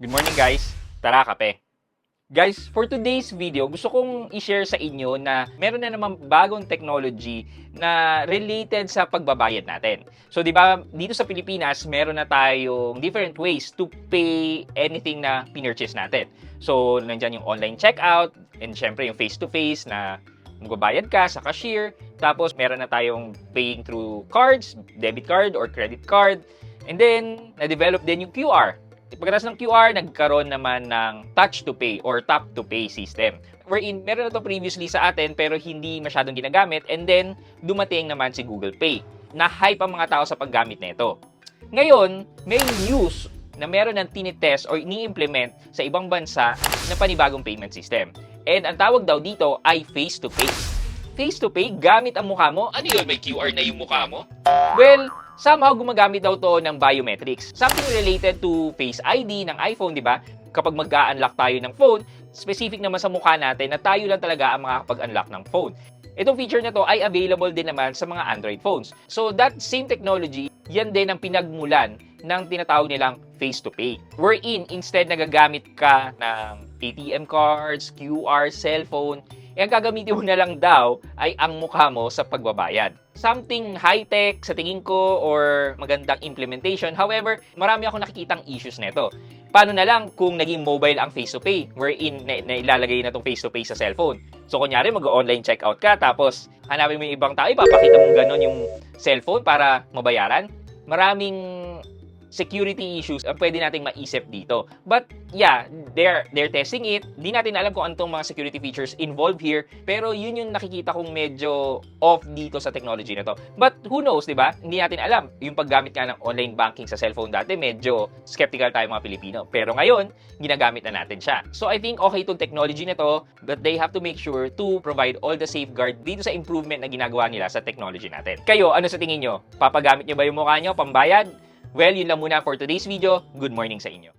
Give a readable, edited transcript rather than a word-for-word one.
Good morning guys! Tara, kape! Guys, for today's video, gusto kong i-share sa inyo na meron na naman bagong technology na related sa pagbabayad natin. So, di ba, dito sa Pilipinas, meron na tayong different ways to pay anything na pinurchase natin. So, nandyan yung online checkout, and syempre yung face-to-face na magbabayad ka sa cashier. Tapos, meron na tayong paying through cards, debit card or credit card. And then, na-develop din yung QR. Pagkatapos ng QR, nagkaroon naman ng touch to pay or tap to pay system. Wherein, meron na to previously sa atin pero hindi masyadong ginagamit, and then dumating naman si Google Pay. Na-hype ang mga tao sa paggamit nito. Ngayon, may news na meron ng tinitest or ini-implement sa ibang bansa na panibagong payment system. And ang tawag daw dito ay face to pay. Face to pay, gamit ang mukha mo. Ano yun? May QR na yung mukha mo? Well, somehow gumagamit daw to ng biometrics. Something related to Face ID ng iPhone, di ba? Kapag mag-unlock tayo ng phone, specific naman sa mukha natin na tayo lang talaga ang makakapag-unlock ng phone. Itong feature na to ay available din naman sa mga Android phones. So that same technology, yan din ang pinagmulan ng tinatawag nilang face to pay. Wherein, instead nagagamit ka ng ATM cards, QR, cellphone, ang gagamitin mo na lang daw ay ang mukha mo sa pagbabayad. Something high-tech sa tingin ko or magandang implementation. However, marami akong nakikitang issues nito. Paano na lang kung naging mobile ang face-to-pay wherein ilalagay na itong face-to-pay sa cellphone? So, kunyari, mag-online checkout ka tapos hanapin mo yung ibang tao, ipapakita mo gano'n yung cellphone para mabayaran. Maraming security issues ang pwede nating maisip dito. But yeah, they're testing it. Di natin alam kung anong mga security features involved here, pero yun yung nakikita kong medyo off dito sa technology na to. But who knows, di ba? Hindi natin alam. Yung paggamit nga ng online banking sa cellphone dati, medyo skeptical tayo mga Pilipino. Pero ngayon, ginagamit na natin siya. So I think okay itong technology na to, but they have to make sure to provide all the safeguard dito sa improvement na ginagawa nila sa technology natin. Kayo, ano sa tingin nyo? Papagamit nyo ba yung mukha nyo, pambayad? Well, yun lang muna for today's video. Good morning sa inyo.